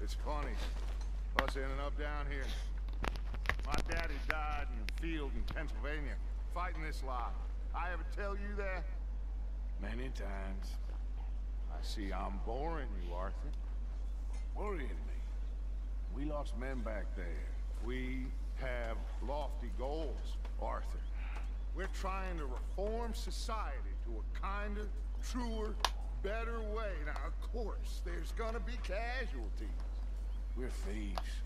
It's funny, us ending up down here. My daddy died in the field in Pennsylvania, fighting this lot. I ever tell you that? Many times. I see I'm boring you, Arthur. Worrying me. We lost men back there. We have lofty goals, Arthur. We're trying to reform society to a kinder, truer, better way. Now, of course, there's gonna be casualties. We're thieves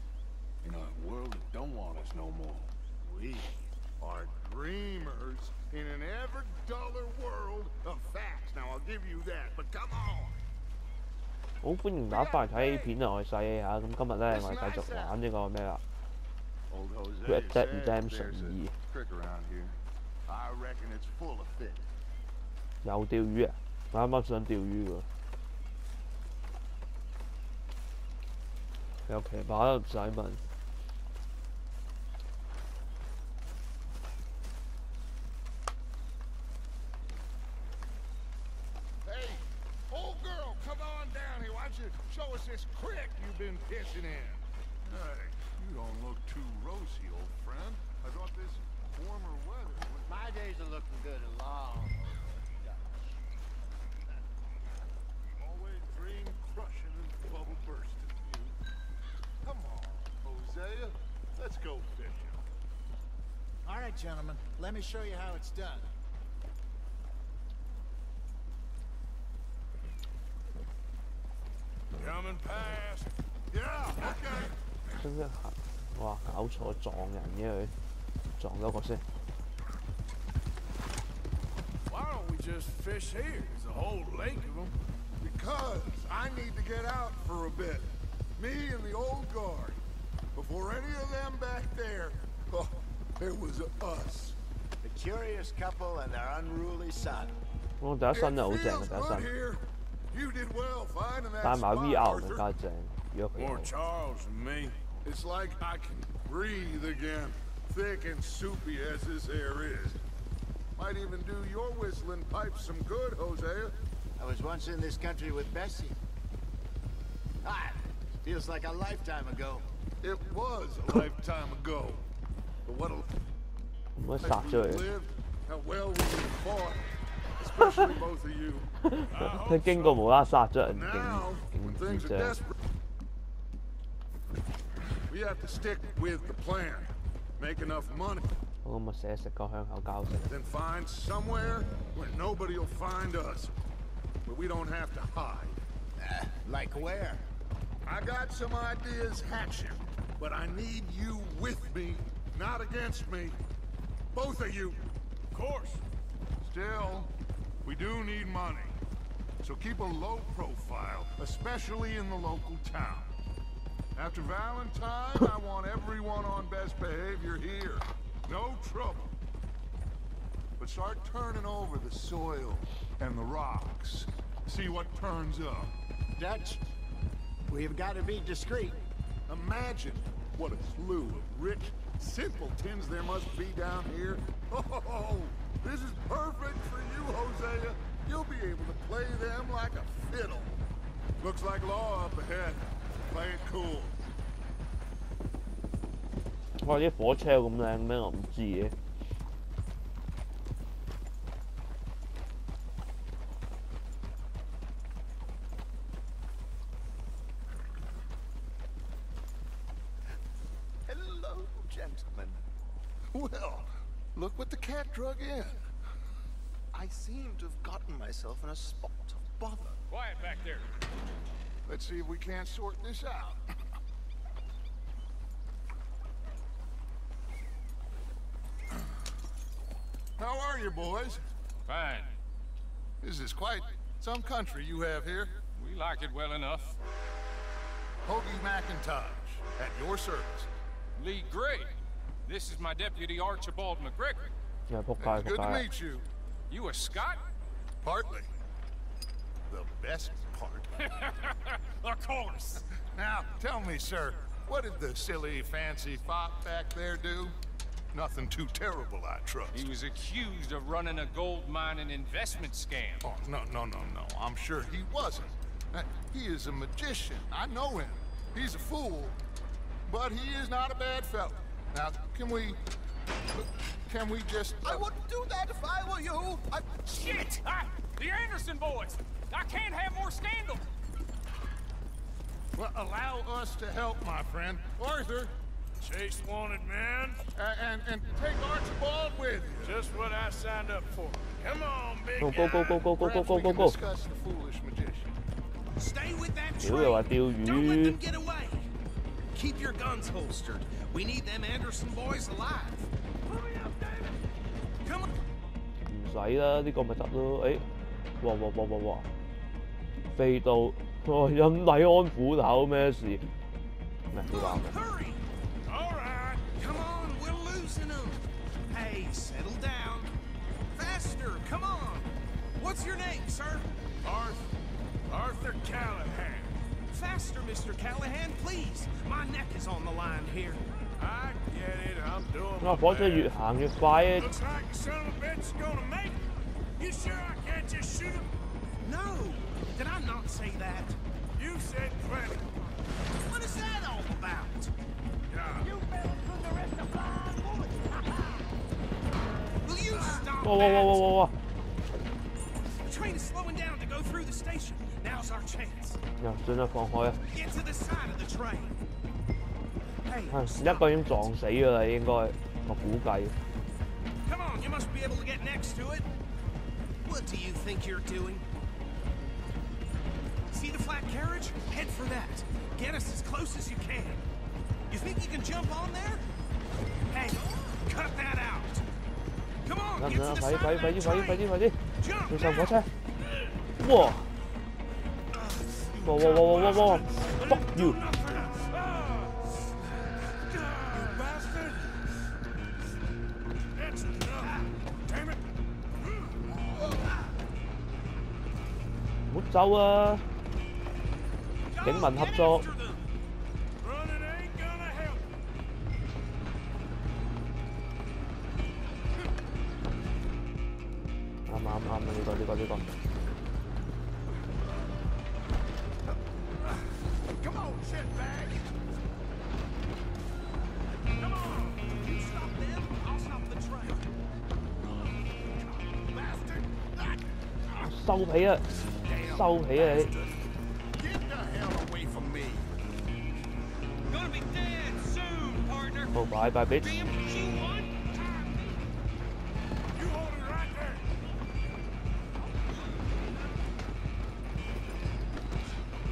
in a world that don't want us no more. We are dreamers in an ever duller world of facts. Now, I'll give you that, but come on. 好歡迎大家翻嚟睇 A 片啊！我係細 A 嚇，咁今日咧我哋繼續玩呢個咩啦？Red Dead Redemption 2。又釣魚啊！我啱啱想釣魚喎。有騎馬都唔使問。Show us this crick you've been pissing in. Hey, you don't look too rosy, old friend. I thought this warmer weather was... My days are looking good and long. Always dream crushing and bubble bursting. Come on, Hosea. Let's go fishing. All right, gentlemen. Let me show you how it's done. Coming past. Yeah, okay. 真係哇！搞錯撞人嘅佢，撞咗個先。Why don't we just fish here? There's a whole lake of them. Because I need to get out for a bit. Me and the old guard. Before any of them back there, oh, there was us. The curious couple and their unruly son. 我第一身就好正嘅第一身。You did well finding that 帶埋 spot, VR 更 Arthur. 加正，如果佢 Poor Charles and me. It's like I can breathe again, thick and soupy as this air is. Might even do your whistling pipes some good, Hosea. I was once in this country with Bessie. Ah, feels like a lifetime ago. It was a lifetime ago. But what a乜殺 life 咗 we 佢？ lived, how well we fought. Especially both of you. 佢經過無啦啦殺咗人，Now, when 勁 things 智 are 障。 desperate, we have to stick with the plan. Make enough money, 我咁咪寫食個香口膠食。 then find somewhere where nobody will find us, where we don't have to hide. Like where? I got some ideas hatching, but I need you with me, not against me. Both of you. Of course. Still, we do need money. So keep a low profile, especially in the local town. After Valentine, I want everyone on best behavior here. No trouble. But start turning over the soil and the rocks. See what turns up. Dutch, we've got to be discreet. Imagine what a slew of rich simpletons there must be down here. Oh, this is perfect for you, Hosea. You'll be able to play them like a fiddle. Looks like law up ahead. Play it cool. 哇！啲火車咁靚咩？我唔知嘅。Hello, gentlemen. Well, look what the cat drug in. I seem to have gotten myself in a spot of bother. Quiet back there. Let's see if we can't sort this out. How are you, boys? Fine. This is quite some country you have here. We like it well enough. Hoagie McIntosh, at your service. Lee Gray. This is my deputy Archibald McGregor. 又仆街 It's 仆 good to 街。 meet you. You a Scot? Partly. The best part. Of course. Now, tell me, sir, what did the silly, fancy fop back there do? Nothing too terrible, I trust. He was accused of running a gold mine and investment scam. Oh, no. I'm sure he wasn't. He is a magician. I know him. He's a fool, but he is not a bad fellow. Now, can we just... I wouldn't do that if I were you. Shit! The Anderson boys! I can't have more scandal! Well, allow us to help, my friend. Arthur, Chase wanted man. and take Archibald with you. Just what I signed up for. Come on, big Go guy. Perhaps we can go. discuss the foolish magician. Stay with that 屌又話 train. 釣 Don't let 魚 them，get away. Keep your guns holstered. We need them Anderson boys alive. Hurry up, David. Come on. 唔使啦，呢個咪得咯。誒，哇！飛到，哇！印第安斧頭咩事？咩呢個？ Hurry. All right. Come on, we're losing them. Hey, settle down. Faster, come on. What's your name, sir? Arthur Callahan. Faster, Mr. Callahan, please. My neck is on the line here. I get it. I'm doing 啊！ my 火車越 best. 行越快啊！ Looks like the son of a bitch is gonna make it. You sure I can't just shoot him? No, did I not say that? You said plenty. What is that all about? Yeah. Will you stop 哇！ that? The train is slowing down to go through the station. Now's our chance. 呀，算啦，放開啊！ Get to the side of the train. Hey, 一個已經撞死㗎啦，應該我估計。 come on, you must be able to get next to it. What do you think you're doing? See the flat carriage? Head for that. Get us as close as you can. You think you can jump on there? Hey, cut that out. Come on, 得唔 get 得？ to the 快啲 side 快 of 啲快 that 啲快啲快 train. 啲快啲！ Jump 要上火 now. 車！哇！Fuck you！ You bastard! That's enough. Damn it. 唔好走啊！警民合作。 After them. Running ain't gonna help. 啱啊！呢個。 Come on, shitbag. Come on. You stop them, I'll stop the train. Bastard. 收皮啊！收皮啊你！ Get the hell away from me. Gonna be dead soon, partner. 好拜拜 bitch！ Damn what you want? You hold it right there.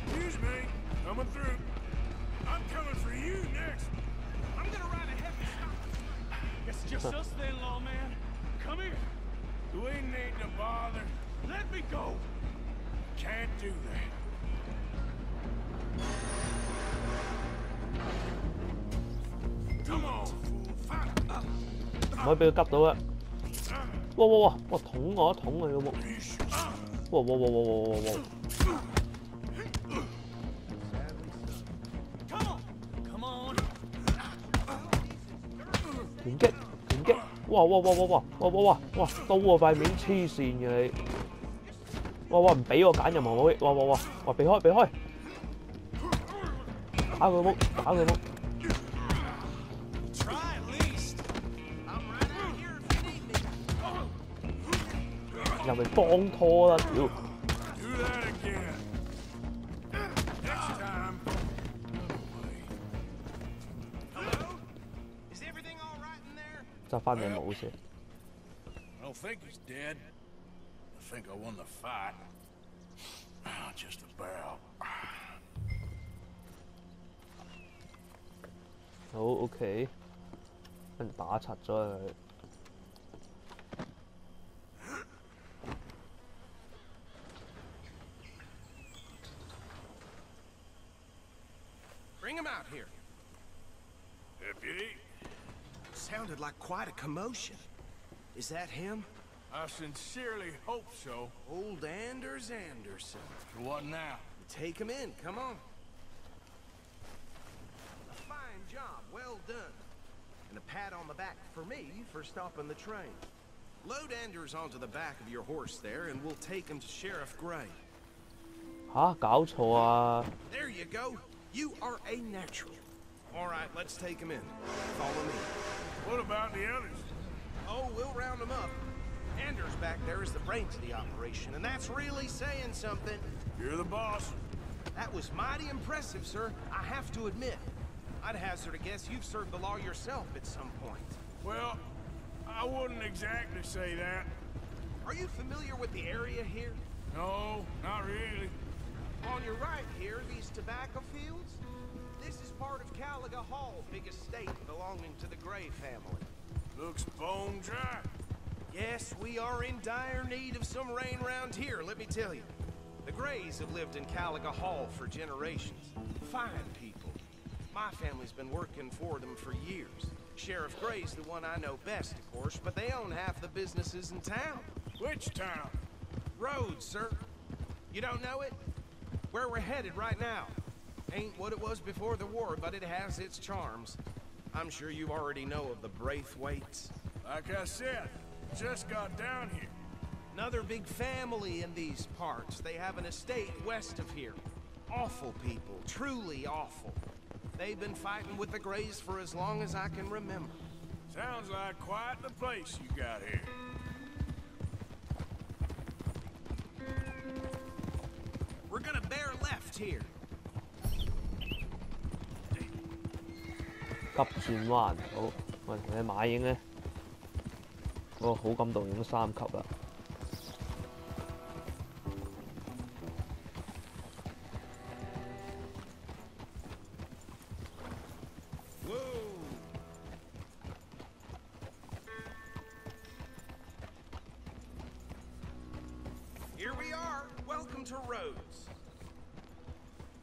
Excuse me. Coming through. I'm coming for you next. I'm gonna ride a heavy stop. It's just us then, lawman. Come here. We need to bother. Let me go. Can't do that. 唔可以俾佢急到啊！哇！捅我一捅佢個木！哇！ Come on. 拳擊！哇！刀我塊面黐線嘅你！哇！唔俾我揀任何武器！哇！避開！打佢木！ Try at least. I'm right out here if you need me. 入嚟幫拖啦！屌！ Do that again. Next time. Hello? Is everything all right in there? 執翻你武先。 I don't think he's dead. I think I won the fight. Just about. 好 OK， 跟住打柒咗佢。 Bring him out here. Deputy, Sounded like quite a commotion. Is that him? I sincerely hope so. Old Anders Anderson. What now? Take him in, come on. A fine job, well done. And a pat on the back for me for stopping the train. Load Anders onto the back of your horse there, and we'll take him to Sheriff Gray. 吓，搞錯啊！ There you go. You are a natural. All right, let's take him in. Follow me. What about the others? Oh, we'll round them up. Anders back there is the brains of the operation, and that's really saying something. You're the boss. That was mighty impressive, sir. I have to admit. I'd hazard a guess you've served the law yourself at some point. Well, I wouldn't exactly say that. Are you familiar with the area here? No, not really. On your right here, these tobacco fields? This is part of Caliga Hall, big estate belonging to the Gray family. Looks bone dry. Yes, we are in dire need of some rain around here, let me tell you. The Grays have lived in Caliga Hall for generations. Fine people. My family's been working for them for years. Sheriff Gray's the one I know best, of course, but they own half the businesses in town. Which town? Rhodes, sir. You don't know it? Where we're headed right now. Ain't what it was before the war, but it has its charms. I'm sure you already know of the Braithwaites. Like I said, just got down here. Another big family in these parts. They have an estate west of here. Awful people, truly awful. They've been fighting with the Grays for as long as I can remember. Sounds like quite the place you got here. We're gonna bear left here. 急轉彎，好，喂，你馬影咧，我好感動，已經3級啦。Here we are. Welcome to Rhodes.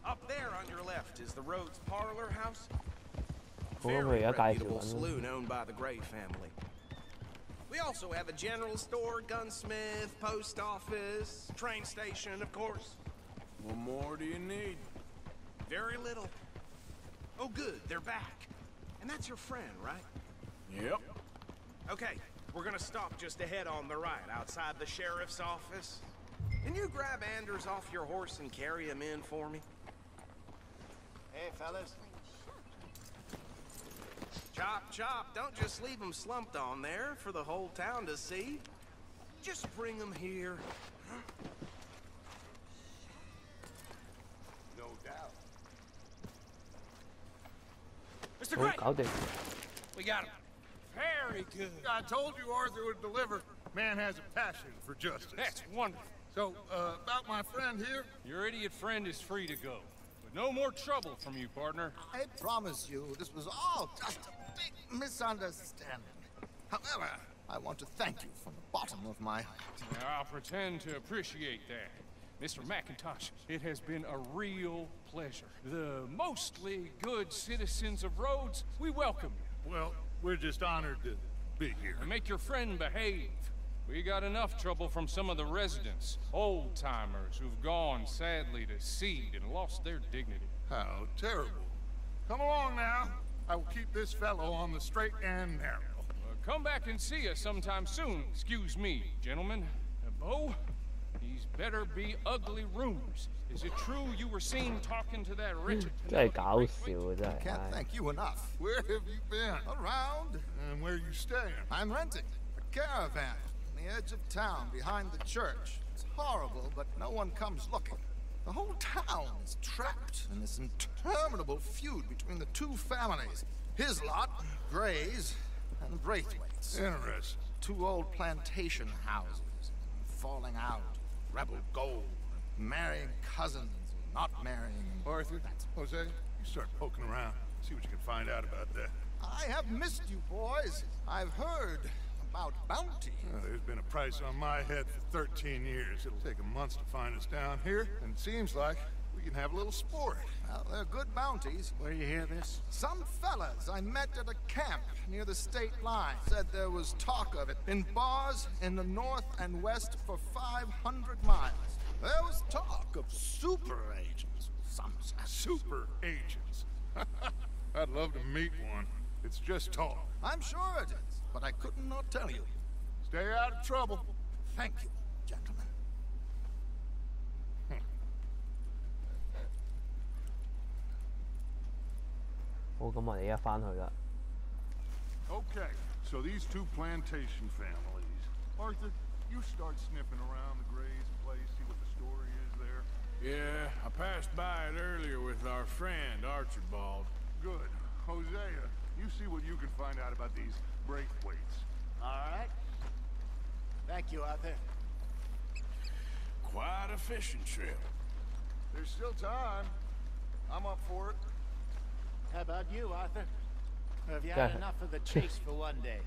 Up there on your left is the Rhodes Parlor House. 好，佢 Very 而家介紹 reputable 緊啦。 saloon owned by the Gray family. We also have a general store, gunsmith, post office, train station, of course. What more do you need? Very little. Oh, good, they're back. And that's your friend, right? Yep. Okay, we're gonna stop just ahead on the right, outside the sheriff's office. Can you grab Anders off your horse and carry him in for me? Hey, fellas. Chop, chop, don't just leave him slumped on there for the whole town to see. Just bring him here. No doubt. Mr. 好， Gray, 搞掂。 we got him. Very good. I told you Arthur would deliver. Man has a passion for justice. That's wonderful. So, about my friend here, Your idiot friend is free to go. But no more trouble from you, partner. I promise you, this was all just a big misunderstanding. However, I want to thank you from the bottom of my heart. I'll pretend to appreciate that. Mr. McIntosh, it has been a real pleasure. The mostly good citizens of Rhodes, we welcome you. well, we're just honored to be here. And make your friend behave. We got enough trouble from some of the residents, old-timers who've gone, sadly, to seed and lost their dignity. How terrible. Come along now. I will keep this fellow on the straight and narrow. Come back and see us sometime soon. Excuse me, gentlemen. Bo, these better be ugly rumors. Is it true you were seen talking to that wretched... 真係搞笑啊！真係。 Can't 唉 thank you enough. Where have you been? Around, And where you staying? I'm renting a caravan on the edge of town behind the church. It's horrible, but no one comes looking. The whole town is trapped in this interminable feud between the two families. His lot, Gray's, and Braithwaite's. Interesting. Two old plantation houses, falling out, rebel gold, marrying cousins, not marrying. Arthur, Jose, you start poking around. See what you can find out about that. I have missed you, boys. I've heard about bounty. There's been a price on my head for 13 years. It'll take a month to find us down here, and it seems like we can have a little sport. Well, they're good bounties. Where you hear this? Some fellas I met at a camp near the state line said there was talk of it in bars in the north and west for 500 miles. There was talk of super agents. Some said. Super agents. I'd love to meet one. It's just talk. I'm sure it is, but I could not tell you. Stay out of trouble. Thank you, gentlemen. 好，咁我哋而家翻去啦。Okay, so these two plantation families. Arthur, you start sniffing around the Gray's place, see what the story is there. Yeah, I passed by it earlier with our friend, Archibald. Good. Hosea, you see what you can find out about these Braithwaites. All right. Thank you, Arthur. Quite a fishing trip. There's still time. I'm up for it. How about you, Arthur? Have you had enough of the chase for one day?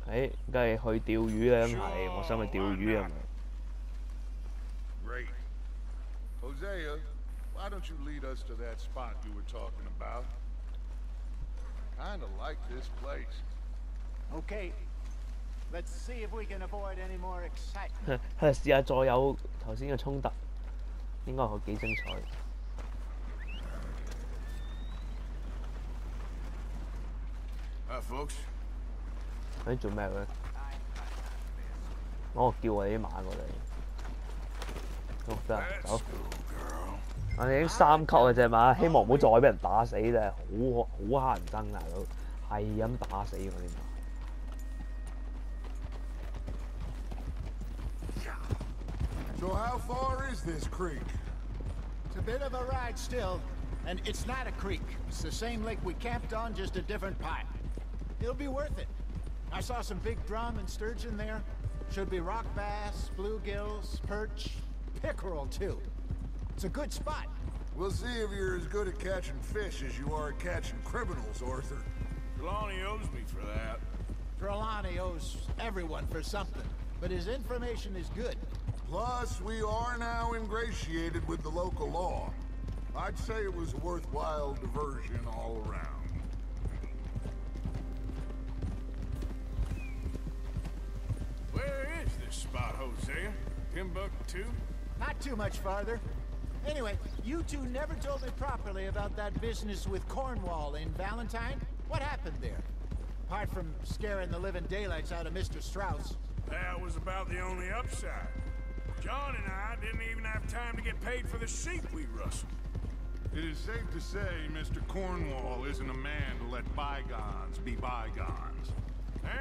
梗係去釣魚啦，咁係，我想去釣魚係咪？ Great. Hosea, why don't you lead us to that spot you were talking about? Kinda like this place. Okay. Let's see if we can avoid any more excitement. 係試下再有頭先嘅衝突，應該係幾精彩。Hi, folks. 你做咩嘅？我叫我啲馬過嚟。好得啊，走。我哋已經3級啊隻馬，希望唔好再俾人打死真係好乞人憎大佬，係咁打死我啲馬。 So how far is this creek? It's a bit of a ride still, and it's not a creek. It's the same lake we camped on, just a different pipe. It'll be worth it. I saw some big drum and sturgeon there. Should be rock bass, bluegills, perch, pickerel too. It's a good spot. We'll see if you're as good at catching fish as you are at catching criminals, Arthur. Trelawney owes me for that. Trelawney owes everyone for something, but his information is good. Plus, we are now ingratiated with the local law. I'd say it was a worthwhile diversion all around. Where is this spot, Hosea? Timbuktu? Not too much farther. Anyway, you two never told me properly about that business with Cornwall in Valentine. What happened there? Apart from scaring the living daylights out of Mr. Strauss. That was about the only upside. John and I didn't even have time to get paid for the sheep we rustled. It is safe to say Mr. Cornwall isn't a man to let bygones be bygones.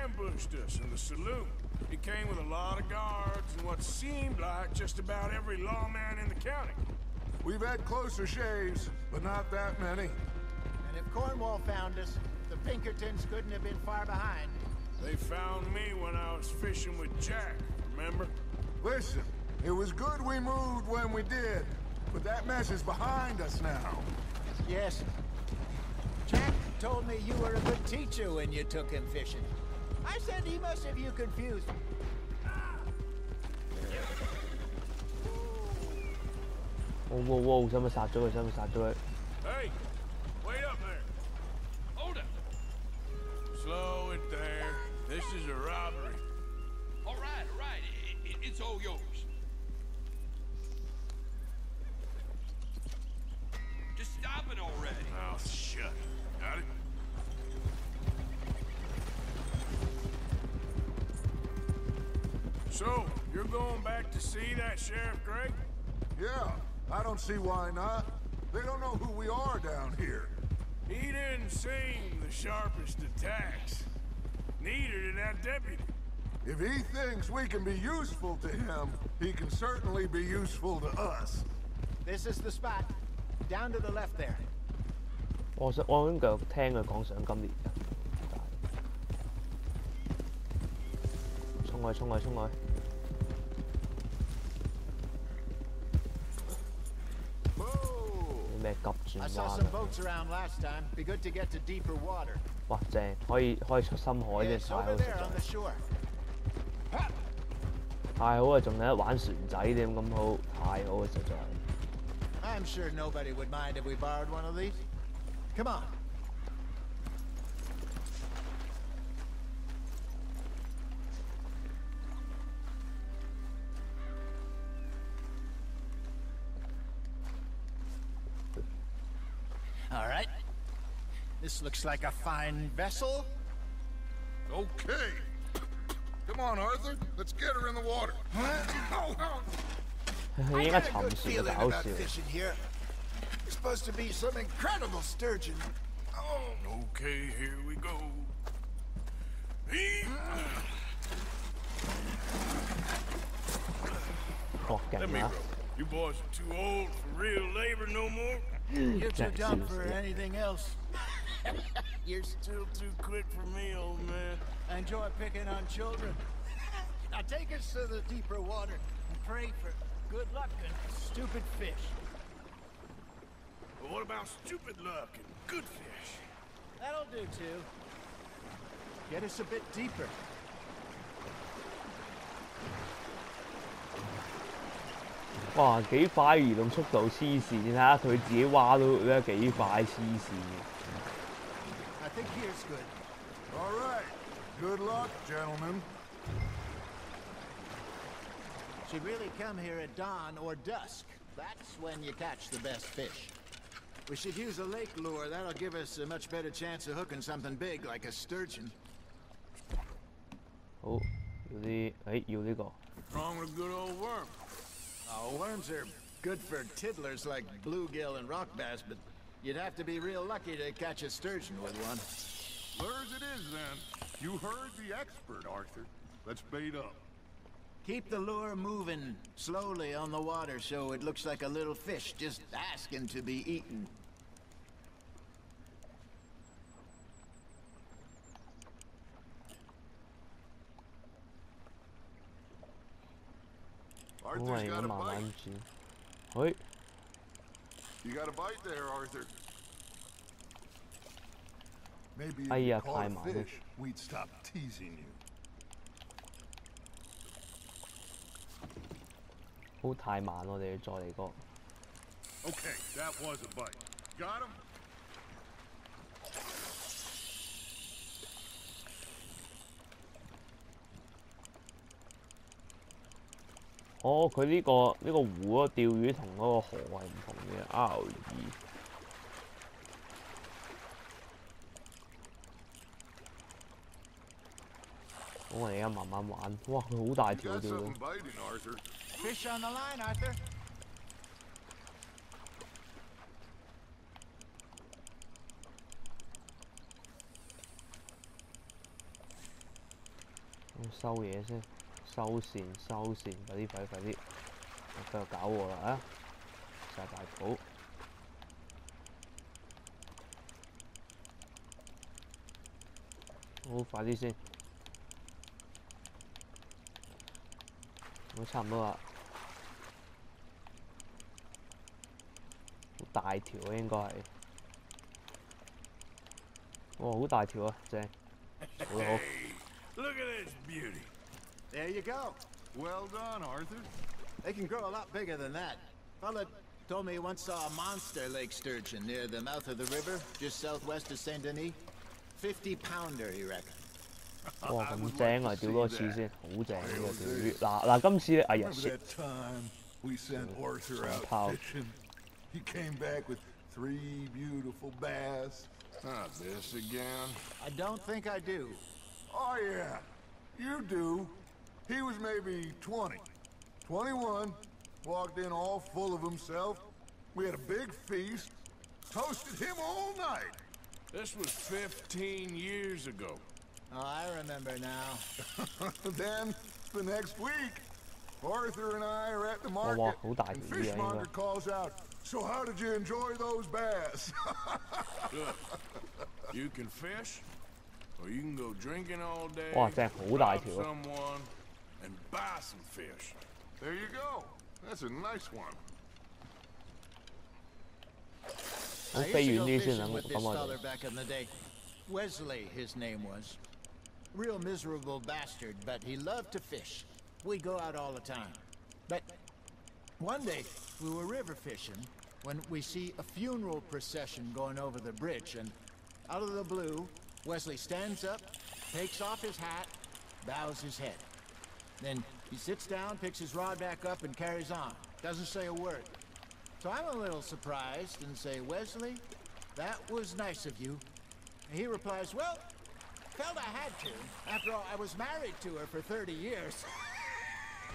Ambushed us in the saloon. He came with a lot of guards and what seemed like just about every lawman in the county. We've had closer shaves, but not that many. And if Cornwall found us, the Pinkertons couldn't have been far behind. They found me when I was fishing with Jack, remember? Listen, it was good we moved when we did, but that mess is behind us now. Yes. Jack told me you were a good teacher when you took him fishing. I said he must have you confused. Wow, 使唔使殺咗佢？使唔使殺咗佢？ Hey, wait up there. Hold up. Slow it there. This is a robbery. All right. It's all yours. Just stop it already. Mouth shut. Got it? So, you're going back to see that Sheriff Gray? Yeah, I don't see why not. They don't know who we are down here. He didn't seem the sharpest attacks. Neither did that deputy. If he thinks we can be useful to him, he can certainly be useful to us. This is the spot. Down to the left there. 我繼續聽佢講賞金獵人。衝去！ 咩急轉 I 彎 saw 啊？ some boats around last time. Be good to get to deeper water. 哇，正，可以出深海啫， Yes, 太好 over 實 there on 在 the，shore. 太好啊！仲有得玩船仔添，咁好，太好啊，實在。 I'm sure nobody would mind if we borrowed one of these. Come on. All right. This looks like a fine vessel. Okay. Come on, Arthur. Let's get her in the water. 應該沉船就搞笑。 fishing here. You're supposed to be some incredible sturgeon. Oh. Okay, here we go. Let me roll. You boys are too old for real labor no more. You're too dumb for anything else. You're still too quick for me, old man. I enjoy picking on children. Now take us to the deeper water and pray for good luck and stupid fish. But what about stupid luck and good fish? That'll do too. Get us a bit deeper. 哇，幾快移動速度黐線！你睇下佢自己挖到咧幾快黐線嘅。I think here's good. All right. Good luck, gentlemen. Should really come here at dawn or dusk. That's when you catch the best fish. We should use a lake lure. That'll give us a much better chance of hooking something big like a sturgeon. 好，要呢個。 Wrong with a good old worm. Oh, worms are good for tiddlers like bluegill and rock bass, but you'd have to be real lucky to catch a sturgeon with one. Lures it is, then. You heard the expert, Arthur. Let's bait up. Keep the lure moving slowly on the water so it looks like a little fish just asking to be eaten. Arthur's got a 慢慢 bite. 轉。喂， You got a bite there, Arthur. Maybe if 哎 you 呀， caught 太 a 慢了。 fish, we'd stop teasing you. 好太慢，我哋再嚟個。 Okay, that was a bite. Got him? 哦，佢呢個湖嗰個釣魚同嗰個河係唔同嘅 R2。咁我哋而家慢慢玩。哇，佢好大 You 條 got 釣 something biting, Arthur. Fish on the line, Arthur. 收嘢先，收線，快啲，繼續搞我啦啊！晒大肚。好，快啲先。我差唔多啦。好大條啊，應該係。哇，好大條啊，正。好啦，好。 Look at this beauty. There you go. Well done, Arthur. They can grow a lot bigger than that. Fella told me he once saw a monster lake sturgeon near the mouth of the river, just southwest of Saint Denis. 50-pounder, he reckoned. 哇，咁正啊！釣多次先，好正呢個釣魚。嗱，今次咧，哎呀 Remember ，shit！ that time we sent Arthur out Pow. fishing? He came back with 3 beautiful bass. Not this again. I don't think I do. Oh, yeah. You do. He was maybe 20. 21. Walked in all full of himself. We had a big feast. Toasted him all night. This was 15 years ago. Oh, I remember now. Then, the next week, Arthur and I are at the 哇 market, 好大 and 條魚啊，應 fishmonger 該。 calls out, "So how did you enjoy those bass?" Look, you can fish, or you can go drinking all day, 哇，正好大 rob 條啊！ someone, and buy some fish. There you go. That's a nice one. 好 I 飛 used to 遠 go 啲先 fishing 等 with this 咁我 feller 哋。 back in the day. Wesley, his name was. Real miserable bastard, but he loved to fish. We'd go out all the time. But one day, we were river fishing when we see a funeral procession going over the bridge, and out of the blue, Wesley stands up, takes off his hat, bows his head. Then he sits down, picks his rod back up, and carries on. Doesn't say a word. So I'm a little surprised and say, "Wesley, that was nice of you." And he replies, "Well, felt I had to. After all, I was married to her for 30 years.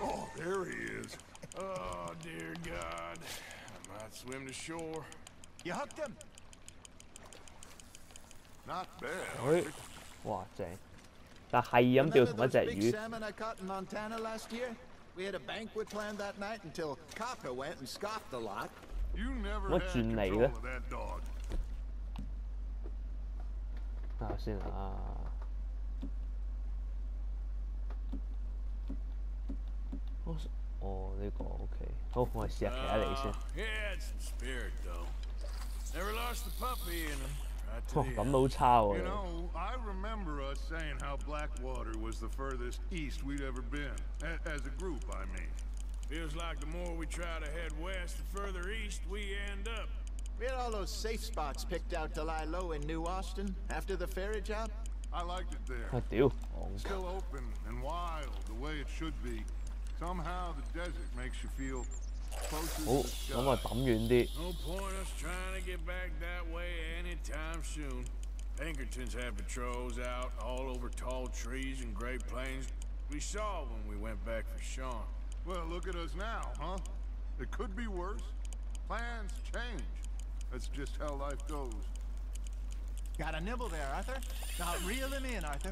Oh, there he is. Oh, dear God. I might swim to shore. You hooked him? Not bad. 誒，哇正！但係咁釣同一隻 Big 魚， salmon I caught in Montana last year? We had a banquet planned that night until Copper went and scoffed a lot. You never What had you control made? of that dog. 睇下先啊。哦，呢個 OK， 好，我哋試下其他嚟先。 He had some spirit though. Never lost the puppy in him. Right 哇， to the 咁 end. 都好差喎 You。know, I remember us saying how Blackwater was the furthest east we'd ever been. As a group, I mean. Feels like the more we try to head west, the further east we end up. We had all those safe spots picked out to lie low in New Austin after the ferry job. I liked it there. 啊屌， Still open and wild, the way it should be. Somehow the desert makes you feel closer 好， to the 咁我 sky. 抌遠啲。 No point us trying to get back that way anytime soon. Pinkertons had patrols out all over tall trees and Great Plains. We saw when we went back for Sean. Well, look at us now, huh? It could be worse. Plans change. That's just how life goes. Got a nibble there, Arthur. Now reel him in, Arthur.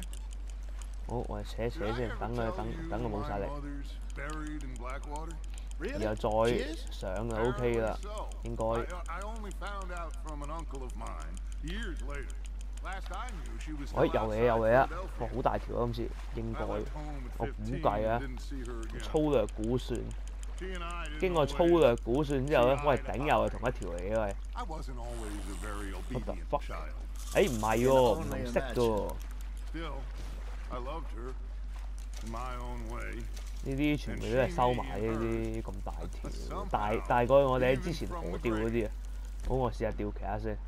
好，我哋扯 Did 扯 I 先， ever 等佢 tell 等 you 等佢冇 my 晒力， mother's buried in Blackwater? 然 Really? 後再 Cheers. 上就 OK 啦， So, 應該。 I only found out from an uncle of mine years later. Last I knew, she was 喂， still 有嘢有 outside 嘢啊！ Philadelphia. 哇，好大條啊！今次應該， I left home at 我估 15計啊， and didn't see her again. 粗略估算， She and I didn't 經過 always- 粗略估算之後咧，喂頂又係同一條嚟嘅喂。 I wasn't always a very What the obedient fuck? child. 誒唔係喎，唔同色嘅喎， Still, I loved her in my own way. 呢啲全部都係收埋呢啲咁大條，大過我哋喺之前河釣嗰啲啊。好，我試下釣其他先。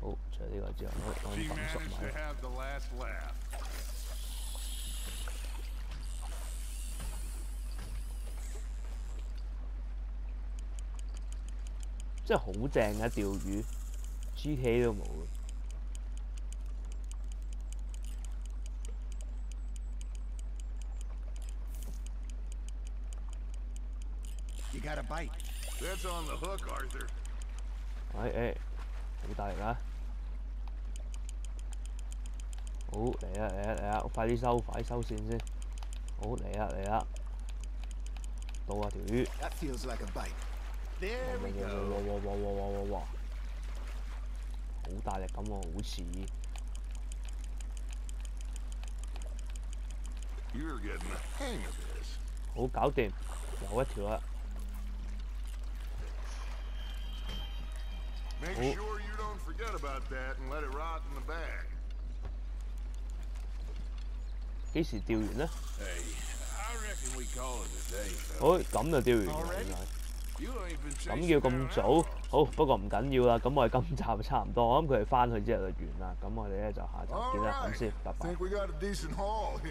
好，除咗呢個之後，我 She 等熟 managed to 埋。 have the last laugh. 真係好正嘅釣魚，GTA 都冇嘅。 You got a bite. That's on the hook, Arthur. 誒，好大力啊！好嚟啊嚟啊嚟啊！快啲收線先。好嚟啊！到啊條魚！ That feels like a bite. There we 哇 go. 好大力咁喎，好似 You're getting the hang of this. 好搞掂，有一條啦。 Make Oh. sure you don't forget about that and let it rot in the bag. 幾時釣完呢？ Hey, I reckon we call it a day, fella. 好，咁就釣完啦，原來。 You ain't been 咁 chasing 要 down 咁早 outlaws. 好，不過唔緊要啦。咁我哋今集就差唔多，我諗佢哋翻去之後就完啦。咁我哋咧就下集見啦，咁先，拜拜。 Think we got a decent haul here.